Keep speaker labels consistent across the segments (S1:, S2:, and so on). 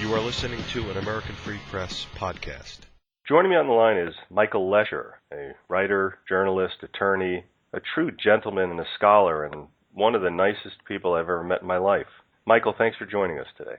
S1: You are listening to an American Free Press podcast.
S2: Joining me on the line is Michael Lesher, a writer, journalist, attorney, a true gentleman and a scholar, and one of the nicest people I've ever met in my life. Michael, thanks for joining us today.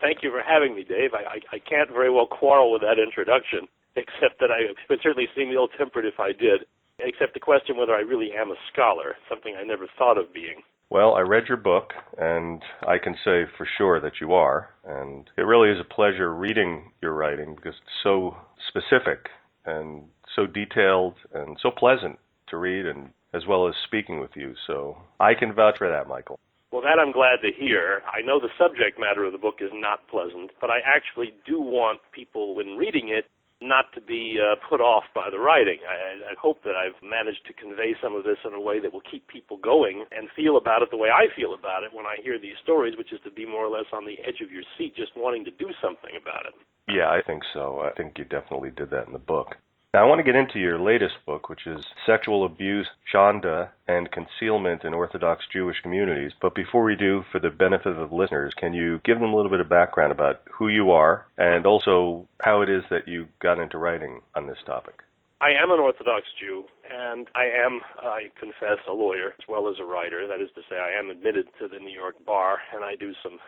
S3: Thank you for having me, Dave. I can't very well quarrel with that introduction, except that I would certainly seem ill-tempered if I did, except the question whether I really am a scholar, something I never thought of being.
S2: Well, I read your book, and I can say for sure that you are, and it really is a pleasure reading your writing because it's so specific and so detailed and so pleasant to read, and as well as speaking with you. So I can vouch for that, Michael.
S3: Well, that I'm glad to hear. I know the subject matter of the book is not pleasant, but I actually do want people, when reading it, not to be put off by the writing. I hope that I've managed to convey some of this in a way that will keep people going and feel about it the way I feel about it when I hear these stories, which is to be more or less on the edge of your seat, just wanting to do something about it.
S2: Yeah, I think so. I think you definitely did that in the book. Now, I want to get into your latest book, which is Sexual Abuse, Shonda and Concealment in Orthodox Jewish Communities. But before we do, for the benefit of the listeners, can you give them a little bit of background about who you are and also how it is that you got into writing on this topic?
S3: I am an Orthodox Jew, and I confess, a lawyer as well as a writer. That is to say, I am admitted to the New York bar, and I do some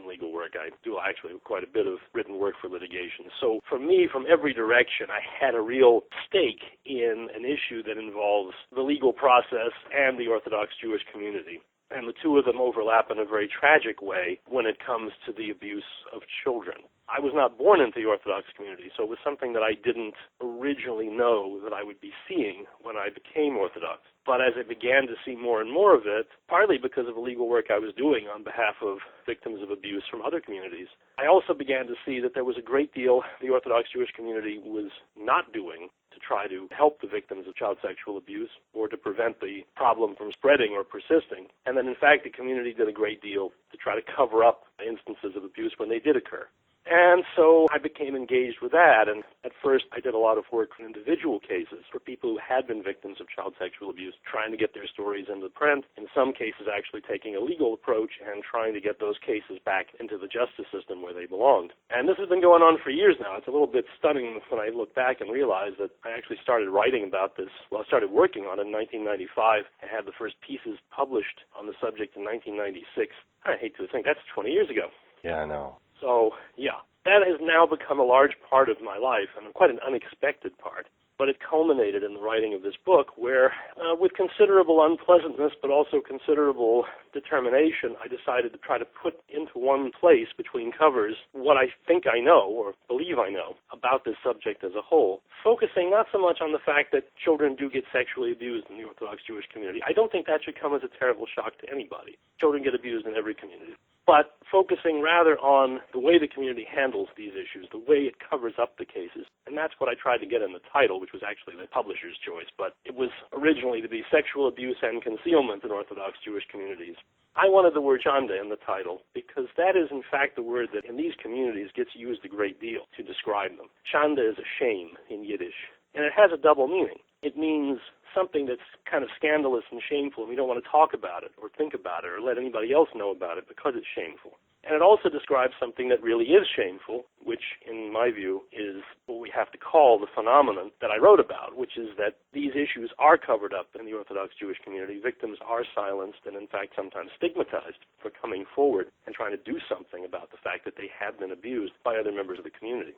S3: legal work. I do actually quite a bit of written work for litigation. So for me, from every direction, I had a real stake in an issue that involves the legal process and the Orthodox Jewish community. And the two of them overlap in a very tragic way when it comes to the abuse of children. I was not born into the Orthodox community, so it was something that I didn't originally know that I would be seeing when I became Orthodox. But as I began to see more and more of it, partly because of the legal work I was doing on behalf of victims of abuse from other communities, I also began to see that there was a great deal the Orthodox Jewish community was not doing to try to help the victims of child sexual abuse or to prevent the problem from spreading or persisting. And then, in fact, the community did a great deal to try to cover up instances of abuse when they did occur. And so I became engaged with that, and at first I did a lot of work in individual cases for people who had been victims of child sexual abuse, trying to get their stories into print, in some cases actually taking a legal approach and trying to get those cases back into the justice system where they belonged. And this has been going on for years now. It's a little bit stunning when I look back and realize that I actually started writing about this, I started working on it in 1995 and had the first pieces published on the subject in 1996. I hate to think that's 20 years ago.
S2: Yeah, I know.
S3: So, yeah, that has now become a large part of my life, and quite an unexpected part. But it culminated in the writing of this book where, with considerable unpleasantness but also considerable determination, I decided to try to put into one place between covers what I think I know, or believe I know, about this subject as a whole, focusing not so much on the fact that children do get sexually abused in the Orthodox Jewish community. I don't think that should come as a terrible shock to anybody. Children get abused in every community. But focusing rather on the way the community handles these issues, the way it covers up the cases. And that's what I tried to get in the title, which was actually the publisher's choice. But it was originally to be Sexual Abuse and Concealment in Orthodox Jewish Communities. I wanted the word Shonda in the title because that is, in fact, the word that in these communities gets used a great deal to describe them. Shonda is a shame in Yiddish, and it has a double meaning. It means something that's kind of scandalous and shameful, and we don't want to talk about it or think about it or let anybody else know about it because it's shameful. And it also describes something that really is shameful, which, in my view, is what we have to call the phenomenon that I wrote about, which is that these issues are covered up in the Orthodox Jewish community. Victims are silenced and, in fact, sometimes stigmatized for coming forward and trying to do something about the fact that they have been abused by other members of the community.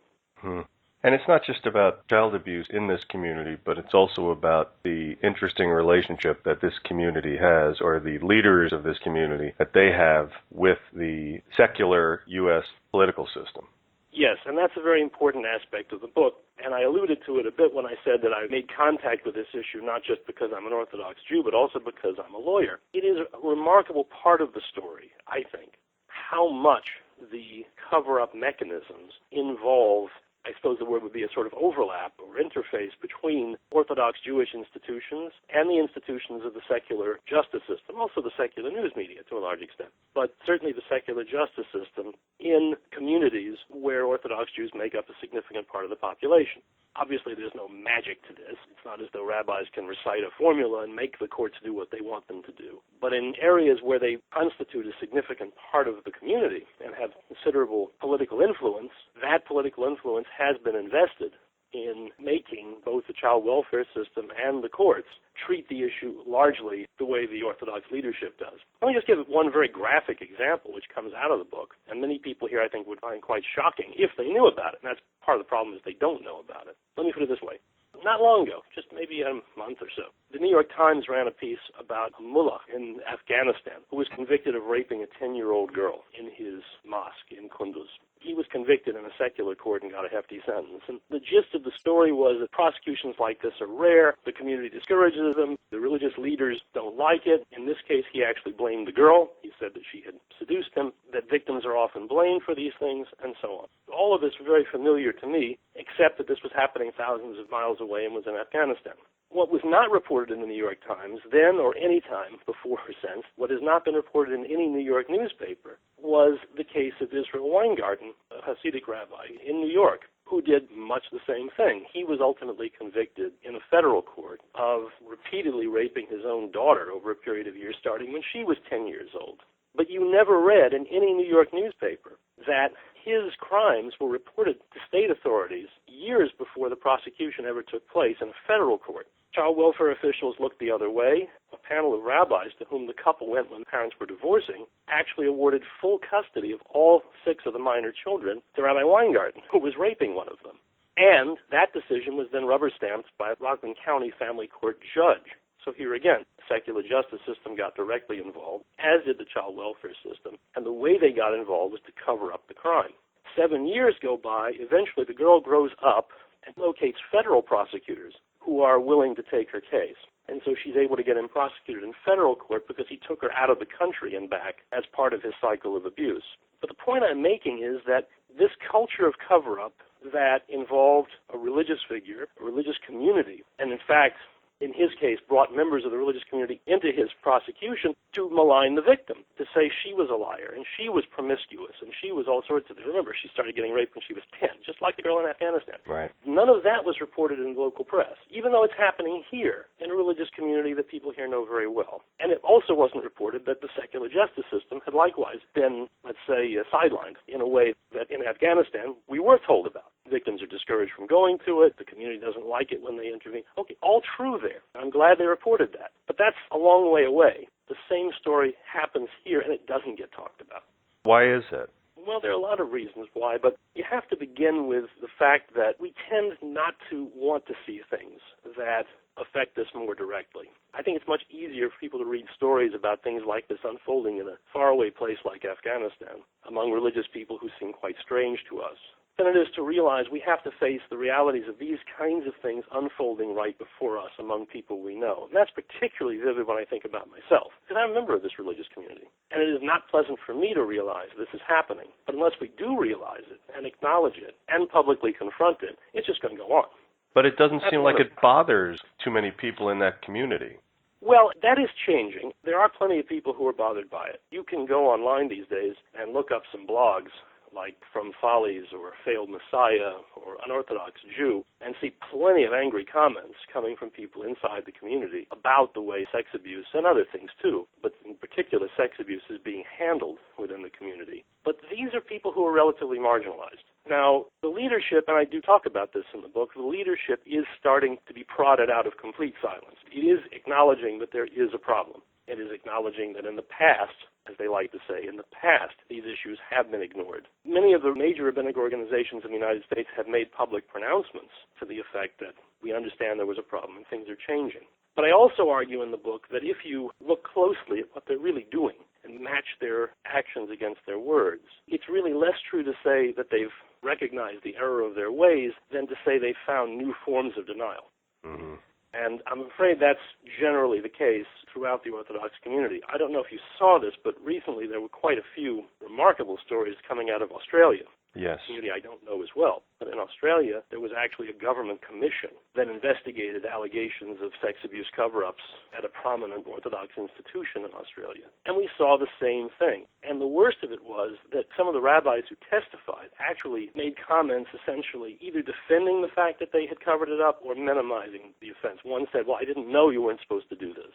S2: And it's not just about child abuse in this community, but it's also about the interesting relationship that this community has, or the leaders of this community, that they have with the secular U.S. political system.
S3: Yes, and that's a very important aspect of the book, and I alluded to it a bit when I said that I made contact with this issue not just because I'm an Orthodox Jew, but also because I'm a lawyer. It is a remarkable part of the story, I think, how much the cover-up mechanisms involve, I suppose the word would be a sort of overlap or interface between Orthodox Jewish institutions and the institutions of the secular justice system, also the secular news media to a large extent, but certainly the secular justice system in communities where Orthodox Jews make up a significant part of the population. Obviously, there's no magic to this. It's not as though rabbis can recite a formula and make the courts do what they want them to do. But in areas where they constitute a significant part of the community and have considerable political influence, that political influence has been invested in making both the child welfare system and the courts treat the issue largely the way the Orthodox leadership does. Let me just give one very graphic example which comes out of the book, and many people here I think would find quite shocking if they knew about it, and that's part of the problem is they don't know about it. Let me put it this way. Not long ago, just maybe a month or so, the New York Times ran a piece about a mullah in Afghanistan who was convicted of raping a 10-year-old girl in his mosque in Kunduz. He was convicted in a secular court and got a hefty sentence. And the gist of the story was that prosecutions like this are rare, the community discourages them, the religious leaders don't like it. In this case, he actually blamed the girl. He said that she had seduced him, that victims are often blamed for these things, and so on. All of this was very familiar to me, except that this was happening thousands of miles away and was in Afghanistan. What was not reported in the New York Times then or any time before or since, what has not been reported in any New York newspaper, was the case of Israel Weingarten, a Hasidic rabbi in New York, who did much the same thing. He was ultimately convicted in a federal court of repeatedly raping his own daughter over a period of years, starting when she was 10 years old. But you never read in any New York newspaper that his crimes were reported to state authorities years before the prosecution ever took place in a federal court. Child welfare officials looked the other way. A panel of rabbis to whom the couple went when parents were divorcing actually awarded full custody of all 6 of the minor children to Rabbi Weingarten, who was raping one of them. And that decision was then rubber-stamped by a Rockland County family court judge. So here again, the secular justice system got directly involved, as did the child welfare system, and the way they got involved was to cover up the crime. 7 years go by. Eventually the girl grows up and locates federal prosecutors who are willing to take her case. And so she's able to get him prosecuted in federal court because he took her out of the country and back as part of his cycle of abuse. But the point I'm making is that this culture of cover-up that involved a religious figure, a religious community, and in fact, in his case, brought members of the religious community into his prosecution to malign the victim, to say she was a liar, and she was promiscuous, and she was all sorts of things. Remember, she started getting raped when she was 10, just like the girl in Afghanistan.
S2: Right.
S3: None of that was reported in the local press, even though it's happening here in a religious community that people here know very well. And it also wasn't reported that the secular justice system had likewise been, let's say, sidelined in a way that in Afghanistan we were told about. Victims are discouraged from going to it. The community doesn't like it when they intervene. Okay, all true there. I'm glad they reported that. But that's a long way away. The same story happens here, and it doesn't get talked about.
S2: Why is that?
S3: Well, there are a lot of reasons why, but you have to begin with the fact that we tend not to want to see things that affect us more directly. I think it's much easier for people to read stories about things like this unfolding in a faraway place like Afghanistan among religious people who seem quite strange to us than it is to realize we have to face the realities of these kinds of things unfolding right before us among people we know. And that's particularly vivid when I think about myself, because I'm a member of this religious community. And it is not pleasant for me to realize this is happening. But unless we do realize it and acknowledge it and publicly confront it, it's just going to go on.
S2: But it doesn't seem like it bothers too many people in that community.
S3: Well, that is changing. There are plenty of people who are bothered by it. You can go online these days and look up some blogs like From Follies or Failed Messiah or Unorthodox Jew, and see plenty of angry comments coming from people inside the community about the way sex abuse, and other things too, but in particular sex abuse, is being handled within the community. But these are people who are relatively marginalized. Now, the leadership, and I do talk about this in the book, the leadership is starting to be prodded out of complete silence. It is acknowledging that there is a problem. It is acknowledging that in the past, as they like to say, in the past, these issues have been ignored. Many of the major rabbinic organizations in the United States have made public pronouncements to the effect that we understand there was a problem and things are changing. But I also argue in the book that if you look closely at what they're really doing and match their actions against their words, it's really less true to say that they've recognized the error of their ways than to say they've found new forms of denial.
S2: Mm-hmm.
S3: And I'm afraid that's generally the case throughout the Orthodox community. I don't know if you saw this, but recently there were quite a few remarkable stories coming out of Australia.
S2: Yes.
S3: A community I don't know as well. In Australia, there was actually a government commission that investigated allegations of sex abuse cover-ups at a prominent Orthodox institution in Australia. And we saw the same thing. And the worst of it was that some of the rabbis who testified actually made comments essentially either defending the fact that they had covered it up or minimizing the offense. One said, well, I didn't know you weren't supposed to do this.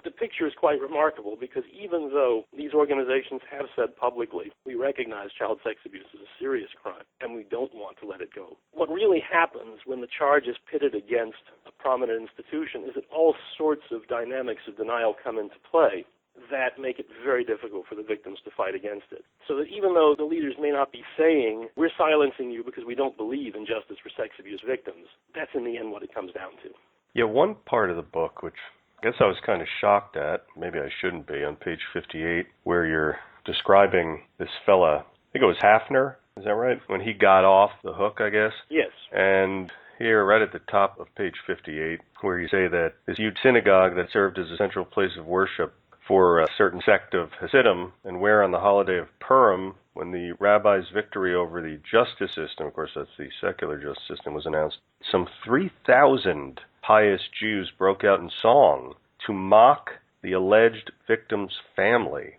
S3: The picture is quite remarkable because even though these organizations have said publicly, we recognize child sex abuse as a serious crime and we don't want to let it go. What really happens when the charge is pitted against a prominent institution is that all sorts of dynamics of denial come into play that make it very difficult for the victims to fight against it. So that even though the leaders may not be saying, we're silencing you because we don't believe in justice for sex abuse victims, that's in the end what it comes down to.
S2: Yeah, one part of the book, which I guess I was kind of shocked at, maybe I shouldn't be, on page 58, where you're describing this fella, I think it was Hafner, is that right? When he got off the hook, I guess?
S3: Yes.
S2: And here, right at the top of page 58, where you say that this huge synagogue that served as a central place of worship for a certain sect of Hasidim, and where on the holiday of Purim, when the rabbi's victory over the justice system, of course that's the secular justice system, was announced, some 3,000 pious Jews broke out in song to mock the alleged victim's family.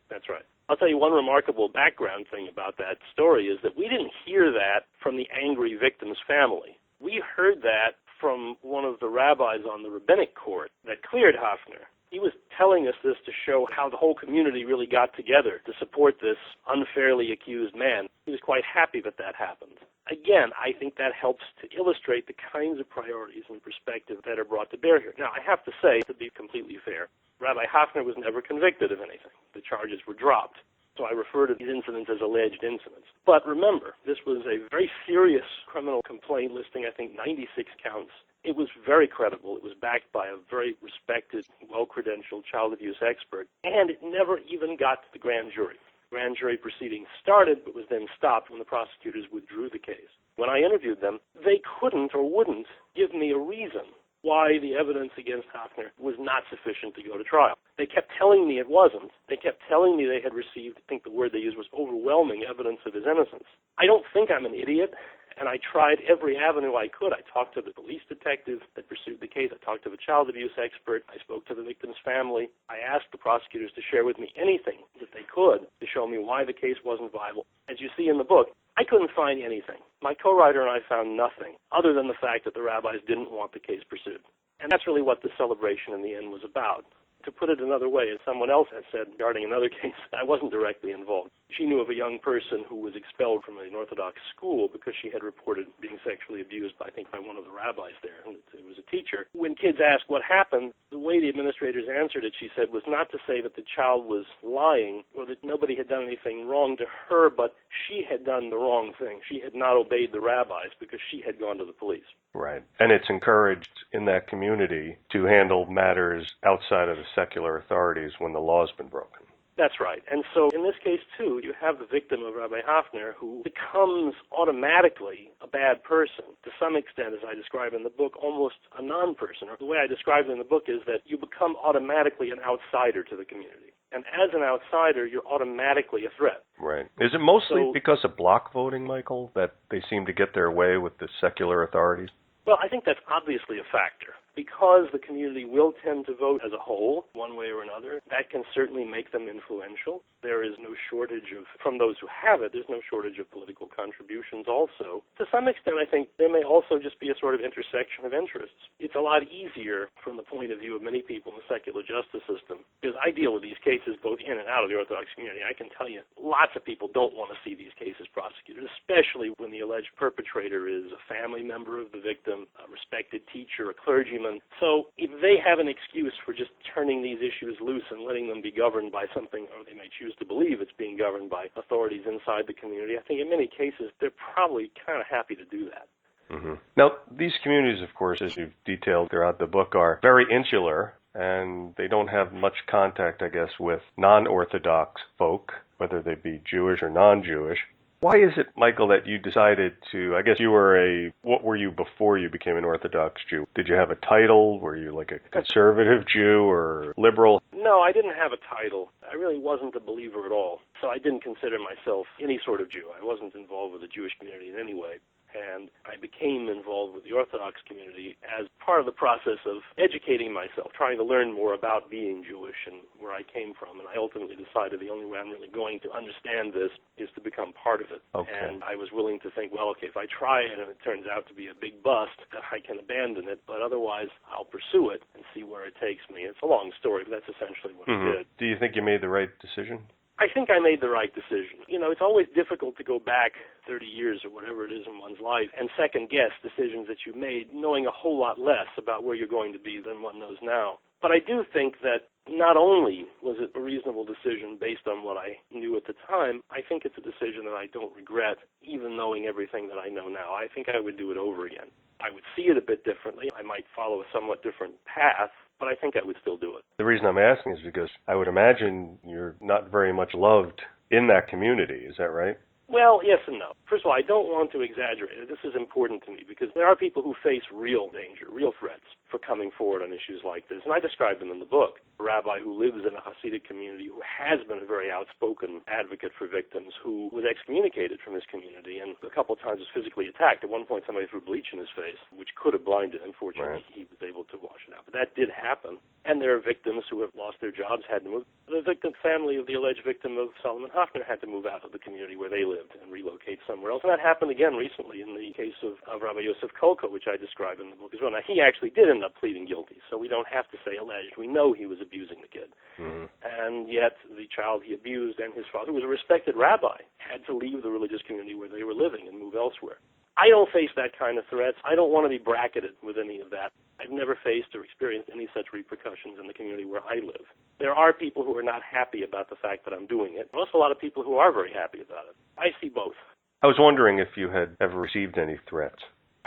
S3: That's right. I'll tell you one remarkable background thing about that story is that we didn't hear that from the angry victim's family. We heard that from one of the rabbis on the rabbinic court that cleared Hafner. He was telling us this to show how the whole community really got together to support this unfairly accused man. He was quite happy that that happened. Again, I think that helps to illustrate the kinds of priorities and perspective that are brought to bear here. Now, I have to say, to be completely fair, Rabbi Hafner was never convicted of anything. The charges were dropped. So I refer to these incidents as alleged incidents. But remember, this was a very serious criminal complaint listing, I think, 96 counts. It was very credible. It was backed by a very respected, well-credentialed child abuse expert, and it never even got to the grand jury. Grand jury proceedings started, but was then stopped when the prosecutors withdrew the case. When I interviewed them, they couldn't or wouldn't give me a reason why the evidence against Hafner was not sufficient to go to trial. They kept telling me it wasn't. They kept telling me they had received, I think the word they used was overwhelming evidence of his innocence. I don't think I'm an idiot, and I tried every avenue I could. I talked to the police detective that pursued the case. I talked to the child abuse expert. I spoke to the victim's family. I asked the prosecutors to share with me anything that they could to show me why the case wasn't viable. As you see in the book, I couldn't find anything. My co-writer and I found nothing other than the fact that the rabbis didn't want the case pursued. And that's really what the celebration in the end was about. To put it another way, as someone else has said regarding another case, I wasn't directly involved. She knew of a young person who was expelled from an Orthodox school because she had reported being sexually abused, I think, by one of the rabbis there. And it was a teacher. When kids asked what happened, the way the administrators answered it, she said, was not to say that the child was lying or that nobody had done anything wrong to her, but she had done the wrong thing. She had not obeyed the rabbis because she had gone to the police.
S2: Right. And it's encouraged in that community to handle matters outside of the secular authorities when the law's been broken.
S3: That's right. And so in this case, too, you have the victim of Rabbi Hafner who becomes automatically a bad person. To some extent, as I describe in the book, almost a non-person. Or the way I describe it in the book is that you become automatically an outsider to the community. And as an outsider, you're automatically a threat.
S2: Right. Is it mostly because of block voting, Michael, that they seem to get their way with the secular authorities?
S3: Well, I think that's obviously a factor. Because the community will tend to vote as a whole, one way or another, that can certainly make them influential. There is no shortage of, from those who have it, there's no shortage of political contributions also. To some extent, I think there may also just be a sort of intersection of interests. It's a lot easier from the point of view of many people in the secular justice system, because I deal with these cases both in and out of the Orthodox community. I can tell you, lots of people don't want to see these cases prosecuted, especially when the alleged perpetrator is a family member of the victim, a respected teacher, a clergyman. So if they have an excuse for just turning these issues loose and letting them be governed by something, or they may choose to believe it's being governed by authorities inside the community, I think in many cases they're probably kind of happy to do that.
S2: Mm-hmm. Now, these communities, of course, as you've detailed throughout the book, are very insular, and they don't have much contact, I guess, with non-Orthodox folk, whether they be Jewish or non-Jewish. Why is it, Michael, that you decided to, I guess you were what were you before you became an Orthodox Jew? Did you have a title? Were you like a conservative Jew or liberal?
S3: No, I didn't have a title. I really wasn't a believer at all. So I didn't consider myself any sort of Jew. I wasn't involved with the Jewish community in any way. and I became involved with the Orthodox community as part of the process of educating myself, trying to learn more about being Jewish and where I came from. And I ultimately decided the only way I'm really going to understand this is to become part of it.
S2: Okay.
S3: And I was willing to think, well, okay, if I try it and it turns out to be a big bust, I can abandon it, but otherwise I'll pursue it and see where it takes me. It's a long story, but that's essentially what I did.
S2: Do you think you made the right decision?
S3: I think I made the right decision. You know, it's always difficult to go back 30 years or whatever it is in one's life and second-guess decisions that you've made, knowing a whole lot less about where you're going to be than one knows now. But I do think that not only was it a reasonable decision based on what I knew at the time, I think it's a decision that I don't regret, even knowing everything that I know now. I think I would do it over again. I would see it a bit differently. I might follow a somewhat different path, but I think I would still do it.
S2: The reason I'm asking is because I would imagine you're not very much loved in that community. Is that right?
S3: Well, yes and no. First of all, I don't want to exaggerate it. This is important to me because there are people who face real danger, real threats for coming forward on issues like this, and I describe them in the book. A rabbi who lives in a Hasidic community who has been a very outspoken advocate for victims, who was excommunicated from his community and a couple of times was physically attacked. At one point, somebody threw bleach in his face, which could have blinded him. Unfortunately, he was able to wash it out. But that did happen. And there are victims who have lost their jobs, had to move. The victim family of the alleged victim of Solomon Hoffner had to move out of the community where they lived and relocate somewhere else. And that happened again recently in the case of Rabbi Yosef Kolko, which I describe in the book as well. Now, he actually did end up pleading guilty, so we don't have to say alleged. We know he was abusing the kid. And yet the child he abused and his father, who was a respected rabbi, had to leave the religious community where they were living and move elsewhere. I don't face that kind of threats. I don't want to be bracketed with any of that. I've never faced or experienced any such repercussions in the community where I live. There are people who are not happy about the fact that I'm doing it. There's also a lot of people who are very happy about it. I see both.
S2: I was wondering if you had ever received any threats.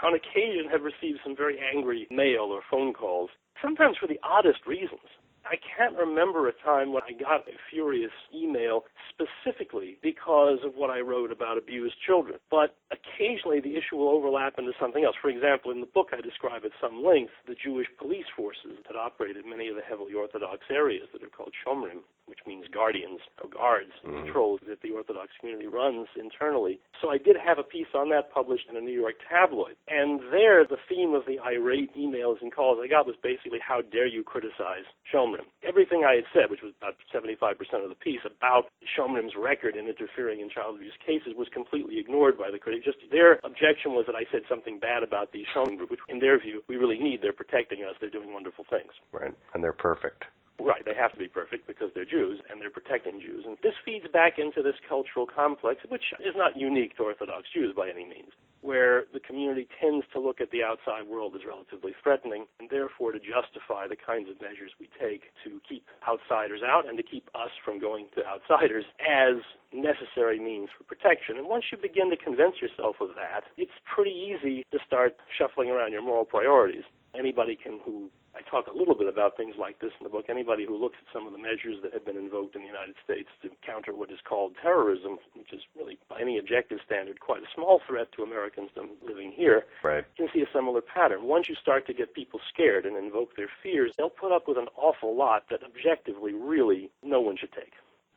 S3: On occasion, have received some very angry mail or phone calls, sometimes for the oddest reasons. I can't remember a time when I got a furious email specifically because of what I wrote about abused children. But occasionally the issue will overlap into something else. For example, in the book I describe at some length the Jewish police forces that operate in many of the heavily Orthodox areas that are called shomrim, which means guardians or guards, patrols that the Orthodox community runs internally. So I did have a piece on that published in a New York tabloid. And there the theme of the irate emails and calls I got was basically, how dare you criticize shomrim? Everything I had said, which was about 75% of the piece, about shomrim's record in interfering in child abuse cases was completely ignored by the critics. Just their objection was that I said something bad about the shomrim group, which in their view we really need. They're protecting us. They're doing wonderful things.
S2: Right, and they're perfect.
S3: Right, they have to be perfect because they're Jews and they're protecting Jews. And this feeds back into this cultural complex, which is not unique to Orthodox Jews by any means, where the community tends to look at the outside world as relatively threatening and therefore to justify the kinds of measures we take to keep outsiders out and to keep us from going to outsiders as necessary means for protection. And once you begin to convince yourself of that, it's pretty easy to start shuffling around your moral priorities. Anybody I talk a little bit about things like this in the book. Anybody who looks at some of the measures that have been invoked in the United States to counter what is called terrorism, which is really, by any objective standard, quite a small threat to Americans living here, can see a similar pattern. Once you start to get people scared and invoke their fears, they'll put up with an awful lot that objectively, really, no one should take.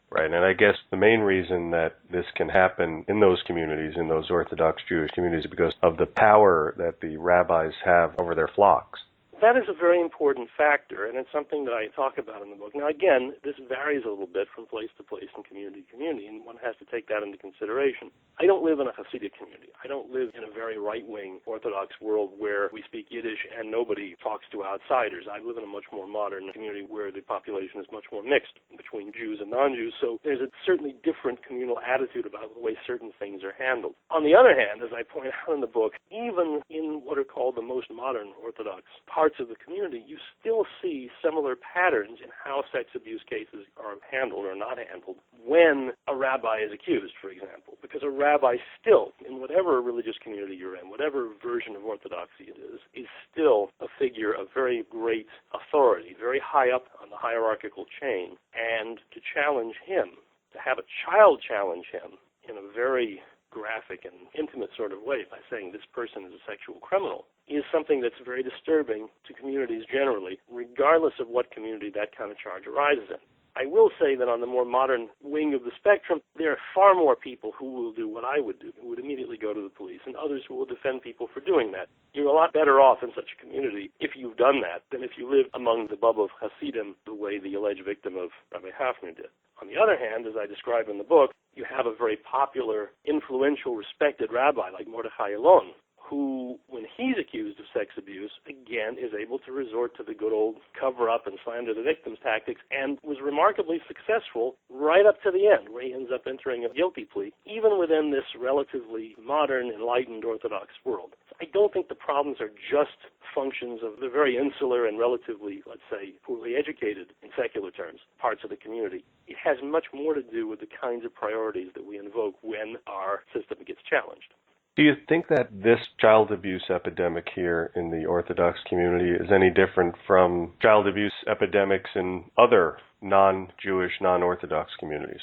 S2: Right, and I guess the main reason that this can happen in those communities, in those Orthodox Jewish communities, is because of the power that the rabbis have over their flocks.
S3: That is a very important factor, and it's something that I talk about in the book. Now, again, this varies a little bit from place to place and community to community, and one has to take that into consideration. I don't live in a Hasidic community. I don't live in a very right-wing Orthodox world where we speak Yiddish and nobody talks to outsiders. I live in a much more modern community where the population is much more mixed between Jews and non-Jews, so there's a certainly different communal attitude about the way certain things are handled. On the other hand, as I point out in the book, even in what are called the most modern Orthodox parts of the community, you still see similar patterns in how sex abuse cases are handled or not handled when a rabbi is accused, for example. Because a rabbi still, in whatever religious community you're in, whatever version of Orthodoxy it is still a figure of very great authority, very high up on the hierarchical chain. And to challenge him, to have a child challenge him in a very graphic and intimate sort of way by saying this person is a sexual criminal is something that's very disturbing to communities generally, regardless of what community that kind of charge arises in. I will say that on the more modern wing of the spectrum, there are far more people who will do what I would do, who would immediately go to the police, and others who will defend people for doing that. You're a lot better off in such a community if you've done that than if you live among the bub of Hasidim the way the alleged victim of Rabbi Hafner did. On the other hand, as I describe in the book, you have a very popular, influential, respected rabbi like Mordechai Elon, who, when he's accused of sex abuse, again is able to resort to the good old cover-up and slander the victims tactics, and was remarkably successful right up to the end, where he ends up entering a guilty plea, even within this relatively modern, enlightened Orthodox world. I don't think the problems are just functions of the very insular and relatively, let's say, poorly educated, in secular terms, parts of the community. It has much more to do with the kinds of priorities that we invoke when our system gets challenged.
S2: Do you think that this child abuse epidemic here in the Orthodox community is any different from child abuse epidemics in other non-Jewish, non-Orthodox communities?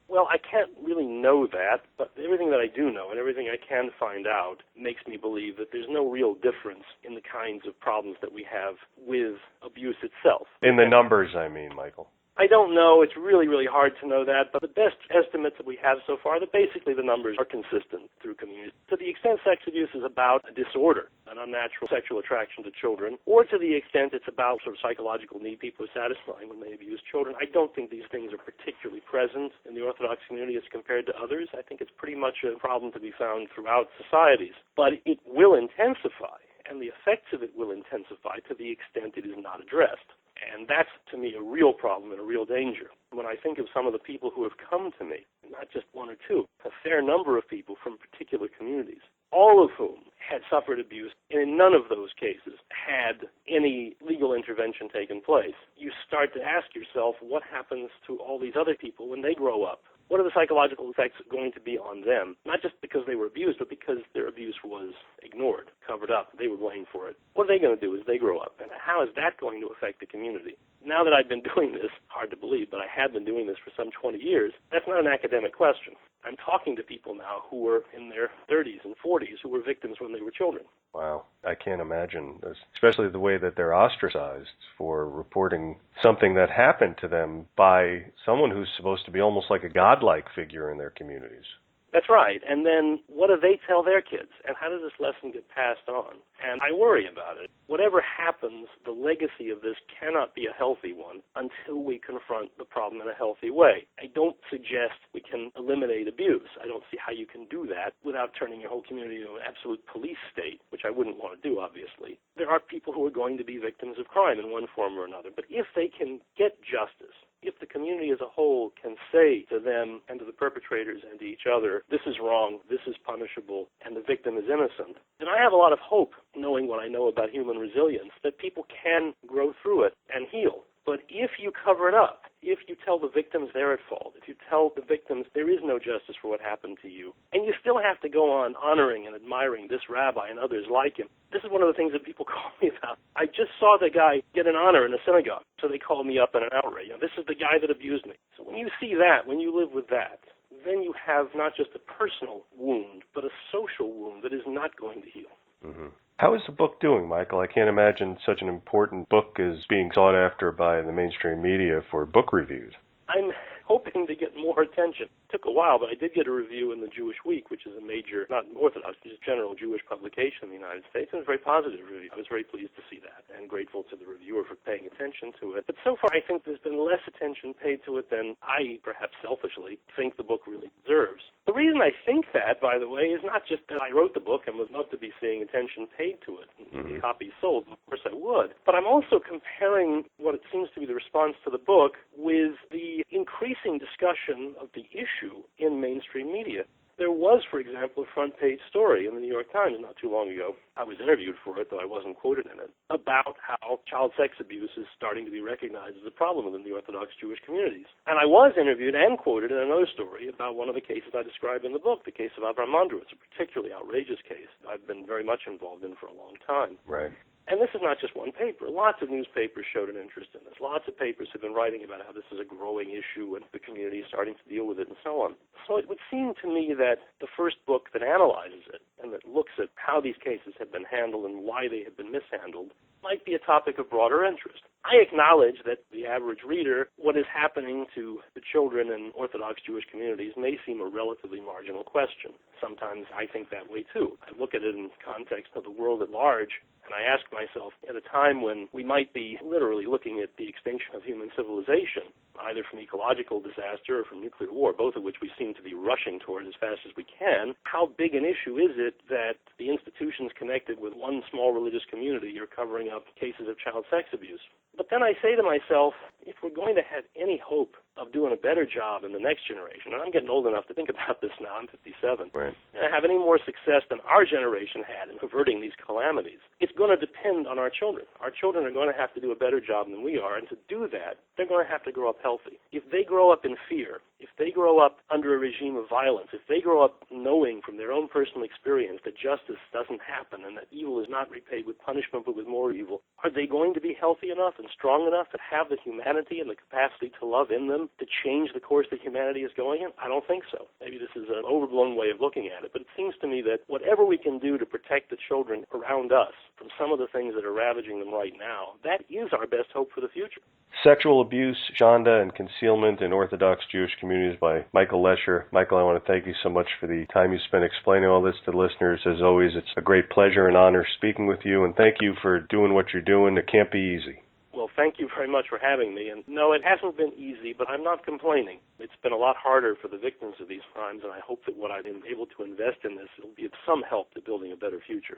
S3: Well, I can't really know that, but everything that I do know and everything I can find out makes me believe that there's no real difference in the kinds of problems that we have with abuse itself.
S2: In the numbers, I mean, Michael.
S3: I don't know. It's really, really hard to know that, but the best estimates that we have so far, that basically the numbers are consistent through communities. To the extent sex abuse is about a disorder, an unnatural sexual attraction to children, or to the extent it's about sort of psychological need people are satisfying when they abuse children, I don't think these things are particularly present in the Orthodox community as compared to others. I think it's pretty much a problem to be found throughout societies, but it will intensify, and the effects of it will intensify to the extent it is not addressed. And that's, to me, a real problem and a real danger. When I think of some of the people who have come to me, not just one or two, a fair number of people from particular communities, all of whom had suffered abuse, and in none of those cases had any legal intervention taken place, you start to ask yourself, what happens to all these other people when they grow up? What are the psychological effects going to be on them? Not just because they were abused, but because their abuse was ignored, covered up. They were blamed for it. What are they going to do as they grow up? And how is that going to affect the community? Now that I've been doing this, hard to believe, but I have been doing this for some 20 years, that's not an academic question. I'm talking to people now who were in their 30s and 40s who were victims when they were children.
S2: Wow, I can't imagine, especially the way that they're ostracized for reporting something that happened to them by someone who's supposed to be almost like a godlike figure in their communities.
S3: That's right. And then what do they tell their kids? And how does this lesson get passed on? And I worry about it. Whatever happens, the legacy of this cannot be a healthy one until we confront the problem in a healthy way. I don't suggest we can eliminate abuse. I don't see how you can do that without turning your whole community into an absolute police state, which I wouldn't want to do, obviously. There are people who are going to be victims of crime in one form or another. But if they can get justice, if the community as a whole can say to them and to the perpetrators and to each other, this is wrong, this is punishable, and the victim is innocent, then I have a lot of hope, knowing what I know about human resilience, that people can grow through it and heal. But if you cover it up, if you tell the victims they're at fault, if you tell the victims there is no justice for what happened to you, and you still have to go on honoring and admiring this rabbi and others like him, this is one of the things that people call me about. I just saw the guy get an honor in a synagogue, so they called me up in an outrage. This is the guy that abused me. So when you see that, when you live with that, then you have not just a personal wound, but a social wound that is not going to heal.
S2: Mm-hmm. How is the book doing, Michael? I can't imagine such an important book is being sought after by the mainstream media for book reviews.
S3: I'm hoping to get more attention. It took a while, but I did get a review in the Jewish Week, which is a major, not Orthodox, just general Jewish publication in the United States, and it was a very positive review. I was very pleased to see that and grateful to the reviewer for paying attention to it. But so far, I think there's been less attention paid to it than I, perhaps selfishly, think the book really deserves. The reason I think that, by the way, is not just that I wrote the book and would love to be seeing attention paid to it and copies sold. Of course I would. But I'm also comparing what it seems to be the response to the book with the increasing discussion of the issue in mainstream media. There was, for example, a front-page story in the New York Times not too long ago. I was interviewed for it, though I wasn't quoted in it, about how child sex abuse is starting to be recognized as a problem within the Orthodox Jewish communities. And I was interviewed and quoted in another story about one of the cases I describe in the book, the case of Avraham Mondrowitz, a particularly outrageous case I've been very much involved in for a long time.
S2: Right.
S3: And this is not just one paper. Lots of newspapers showed an interest in this. Lots of papers have been writing about how this is a growing issue and the community is starting to deal with it and so on. So it would seem to me that the first book that analyzes it and that looks at how these cases have been handled and why they have been mishandled might be a topic of broader interest. I acknowledge that the average reader, what is happening to the children in Orthodox Jewish communities may seem a relatively marginal question. Sometimes I think that way too. I look at it in context of the world at large, and I ask myself, at a time when we might be literally looking at the extinction of human civilization, either from ecological disaster or from nuclear war, both of which we seem to be rushing toward as fast as we can, how big an issue is it that the institutions connected with one small religious community are covering up cases of child sex abuse? But then I say to myself, if we're going to have any hope of doing a better job in the next generation, and I'm getting old enough to think about this now, I'm 57,
S2: Right.
S3: and have any more success than our generation had in averting these calamities, it's going to depend on our children. Our children are going to have to do a better job than we are, and to do that, they're going to have to grow up healthy. If they grow up in fear, if they grow up under a regime of violence, if they grow up knowing from their own personal experience that justice doesn't happen and that evil is not repaid with punishment but with more evil, are they going to be healthy enough and strong enough to have the humanity and the capacity to love in them to change the course that humanity is going in? I don't think so. Maybe this is an overblown way of looking at it, but it seems to me that whatever we can do to protect the children around us from some of the things that are ravaging them right now, that is our best hope for the future.
S2: Sexual Abuse, Shonda and Concealment in Orthodox Jewish Communities by Michael Lesher. Michael, I want to thank you so much for the time you spent explaining all this to the listeners. As always, it's a great pleasure and honor speaking with you, and thank you for doing what you're doing. It can't be easy.
S3: Well, thank you very much for having me. And no, it hasn't been easy, but I'm not complaining. It's been a lot harder for the victims of these crimes, and I hope that what I've been able to invest in this will be of some help to building a better future.